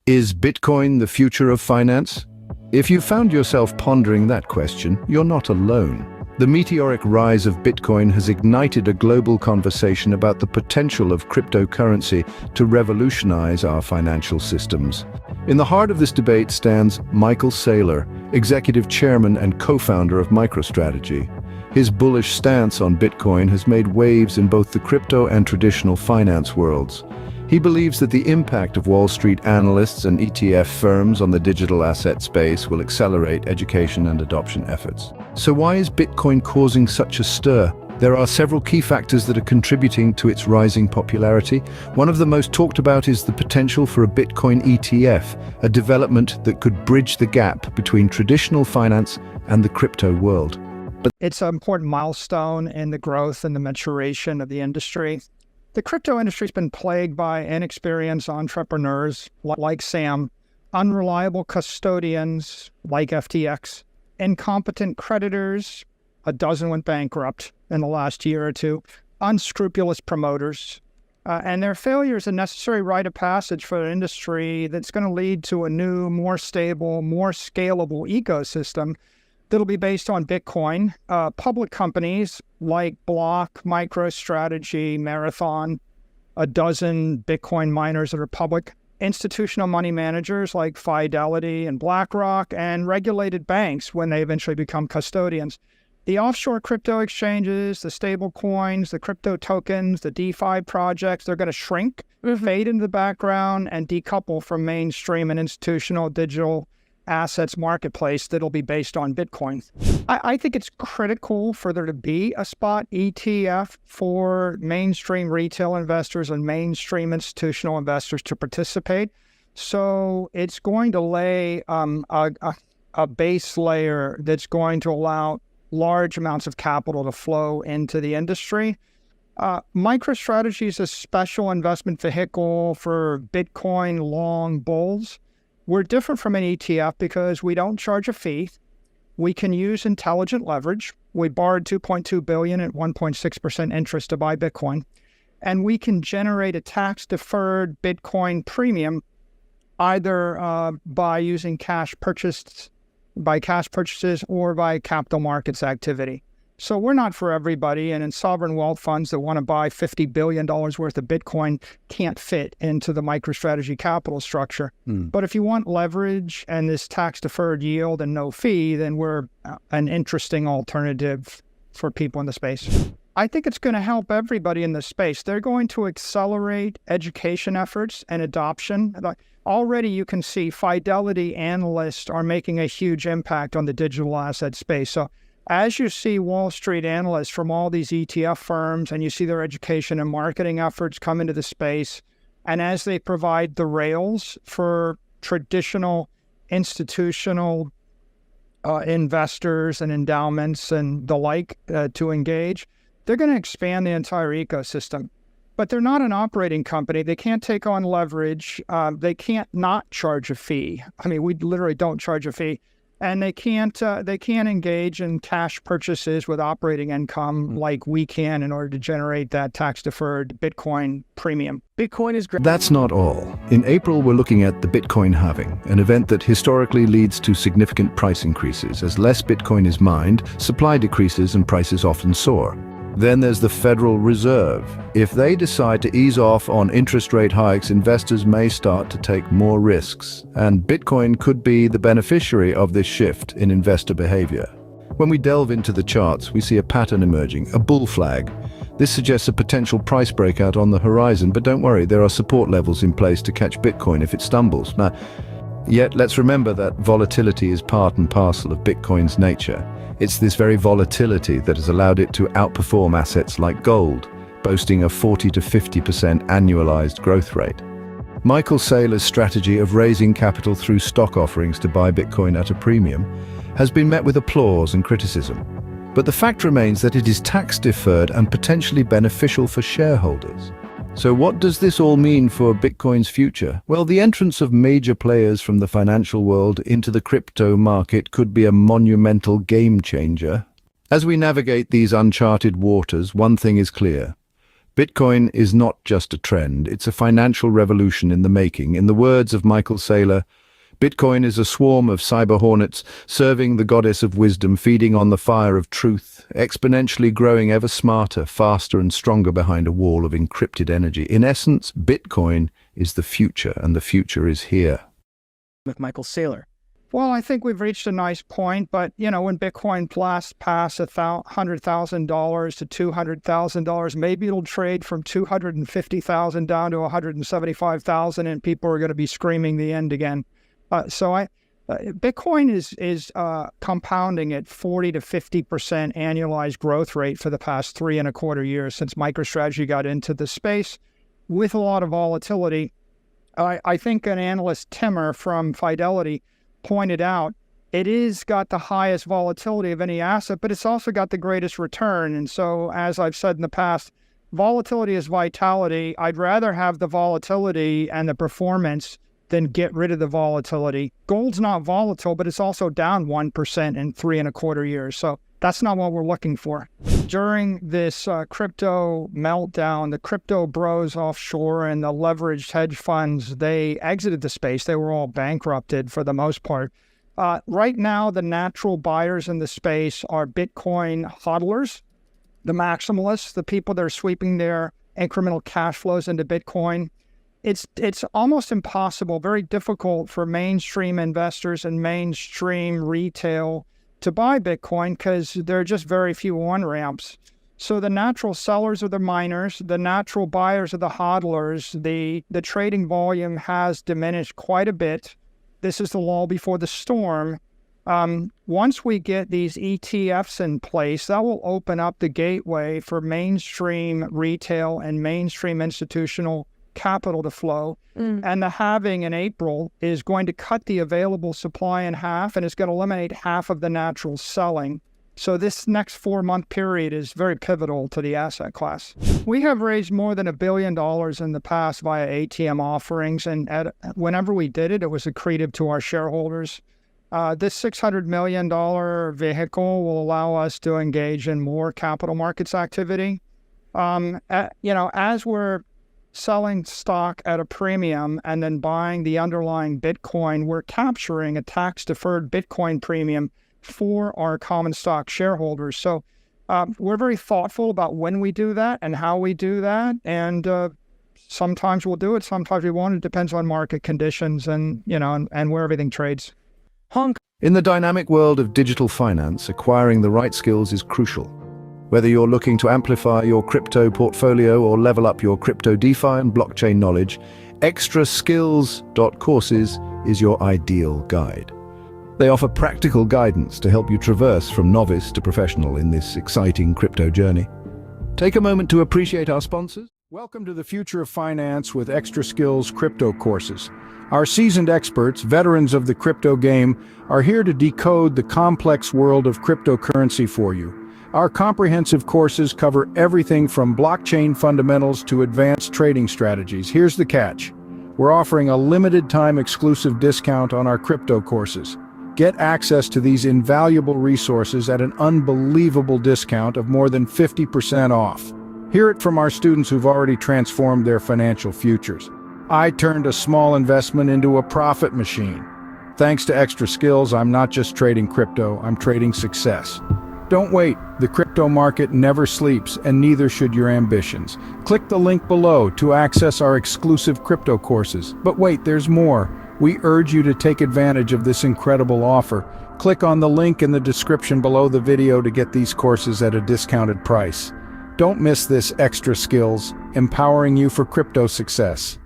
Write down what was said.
Is Bitcoin the future of finance? If you found yourself pondering that question, you're not alone. The meteoric rise of Bitcoin has ignited a global conversation about the potential of cryptocurrency to revolutionize our financial systems. In the heart of this debate stands Michael Saylor, executive chairman and co-founder of MicroStrategy. His bullish stance on Bitcoin has made waves in both the crypto and traditional finance worlds. He believes that the impact of Wall Street analysts and ETF firms on the digital asset space will accelerate education and adoption efforts. So why is Bitcoin causing such a stir? There are several key factors that are contributing to its rising popularity. One of the most talked about is the potential for a Bitcoin ETF, a development that could bridge the gap between traditional finance and the crypto world. It's an important milestone in the growth and the maturation of the industry. The crypto industry has been plagued by inexperienced entrepreneurs like Sam, unreliable custodians like FTX, incompetent creditors, a dozen went bankrupt in the last year or two, unscrupulous promoters, and their failure is a necessary rite of passage for an industry that's going to lead to a new, more stable, more scalable ecosystem that'll be based on Bitcoin. Public companies like Block, MicroStrategy, Marathon, a dozen Bitcoin miners that are public, institutional money managers like Fidelity and BlackRock, and regulated banks when they eventually become custodians. The offshore crypto exchanges, the stable coins, the crypto tokens, the DeFi projects, they're going to shrink, fade into the background, and decouple from mainstream and institutional digital assets marketplace that'll be based on Bitcoin. I think it's critical for there to be a spot ETF for mainstream retail investors and mainstream institutional investors to participate. So it's going to lay a base layer that's going to allow large amounts of capital to flow into the industry. MicroStrategy is a special investment vehicle for Bitcoin long bulls. We're different from an ETF because we don't charge a fee. We can use intelligent leverage. We borrowed $2.2 billion at 1.6% interest to buy Bitcoin. And we can generate a tax-deferred Bitcoin premium either by using cash purchases or by capital markets activity. So we're not for everybody, and in sovereign wealth funds that want to buy $50 billion worth of Bitcoin can't fit into the MicroStrategy capital structure. But if you want leverage and this tax-deferred yield and no fee, then we're an interesting alternative for people in the space. I think it's going to help everybody in the space. They're going to accelerate education efforts and adoption. Already you can see Fidelity analysts are making a huge impact on the digital asset space. So as you see Wall Street analysts from all these ETF firms and you see their education and marketing efforts come into the space, and as they provide the rails for traditional institutional investors and endowments and the like to engage, they're going to expand the entire ecosystem. But they're not an operating company. They can't take on leverage. They can't not charge a fee. I mean, we literally don't charge a fee. And they can't engage in cash purchases with operating income like we can in order to generate that tax-deferred Bitcoin premium. Bitcoin is great. That's not all. In April, we're looking at the Bitcoin halving, an event that historically leads to significant price increases. As less Bitcoin is mined, supply decreases and prices often soar. Then there's the Federal Reserve. If they decide to ease off on interest rate hikes, investors may start to take more risks, and Bitcoin could be the beneficiary of this shift in investor behavior. When we delve into the charts, we see a pattern emerging, a bull flag. This suggests a potential price breakout on the horizon, but don't worry, there are support levels in place to catch Bitcoin if it stumbles. Yet let's remember that volatility is part and parcel of Bitcoin's nature. It's this very volatility that has allowed it to outperform assets like gold, boasting a 40 to 50% annualized growth rate. Michael Saylor's strategy of raising capital through stock offerings to buy Bitcoin at a premium has been met with applause and criticism. But the fact remains that it is tax-deferred and potentially beneficial for shareholders. So what does this all mean for Bitcoin's future? Well, the entrance of major players from the financial world into the crypto market could be a monumental game changer. As we navigate these uncharted waters, one thing is clear. Bitcoin is not just a trend, it's a financial revolution in the making. In the words of Michael Saylor, Bitcoin is a swarm of cyber hornets serving the goddess of wisdom, feeding on the fire of truth, exponentially growing ever smarter, faster and stronger behind a wall of encrypted energy. In essence, Bitcoin is the future, and the future is here. With Michael Saylor. Well, I think we've reached a nice point, but when Bitcoin passed $100,000 to $200,000, maybe it'll trade from $250,000 down to $175,000, and people are going to be screaming the end again. Bitcoin is compounding at 40 to 50% annualized growth rate for the past 3.25 years since MicroStrategy got into the space, with a lot of volatility. I think an analyst, Timmer from Fidelity, pointed out it is got the highest volatility of any asset, but it's also got the greatest return. And so, as I've said in the past, volatility is vitality. I'd rather have the volatility and the performance than get rid of the volatility. Gold's not volatile, but it's also down 1% in 3.25 years. So that's not what we're looking for. During this crypto meltdown, the crypto bros offshore and the leveraged hedge funds, they exited the space. They were all bankrupted for the most part. Right now, the natural buyers in the space are Bitcoin hodlers, the maximalists, the people that are sweeping their incremental cash flows into Bitcoin. It's almost impossible, very difficult for mainstream investors and mainstream retail to buy Bitcoin because there are just very few on-ramps. So the natural sellers are the miners, the natural buyers are the hodlers. The trading volume has diminished quite a bit. This is the lull before the storm. Once we get these ETFs in place, that will open up the gateway for mainstream retail and mainstream institutional capital to flow. And the halving in April is going to cut the available supply in half, and it's going to eliminate half of the natural selling. So this next 4-month period is very pivotal to the asset class. We have raised more than $1 billion in the past via ATM offerings, and whenever we did it, it was accretive to our shareholders. This $600 million vehicle will allow us to engage in more capital markets activity. As we're selling stock at a premium and then buying the underlying Bitcoin, we're capturing a tax-deferred Bitcoin premium for our common stock shareholders. So we're very thoughtful about when we do that and how we do that. And sometimes we'll do it, sometimes we won't. It depends on market conditions and where everything trades. In the dynamic world of digital finance, acquiring the right skills is crucial. Whether you're looking to amplify your crypto portfolio or level up your crypto DeFi and blockchain knowledge, extraskills.courses is your ideal guide. They offer practical guidance to help you traverse from novice to professional in this exciting crypto journey. Take a moment to appreciate our sponsors. Welcome to the future of finance with Extra Skills crypto courses. Our seasoned experts, veterans of the crypto game, are here to decode the complex world of cryptocurrency for you. Our comprehensive courses cover everything from blockchain fundamentals to advanced trading strategies. Here's the catch. We're offering a limited-time exclusive discount on our crypto courses. Get access to these invaluable resources at an unbelievable discount of more than 50% off. Hear it from our students who've already transformed their financial futures. I turned a small investment into a profit machine. Thanks to Extra Skills, I'm not just trading crypto, I'm trading success. Don't wait, the crypto market never sleeps, and neither should your ambitions. Click the link below to access our exclusive crypto courses. But wait, there's more. We urge you to take advantage of this incredible offer. Click on the link in the description below the video to get these courses at a discounted price. Don't miss this Extra Skills, empowering you for crypto success.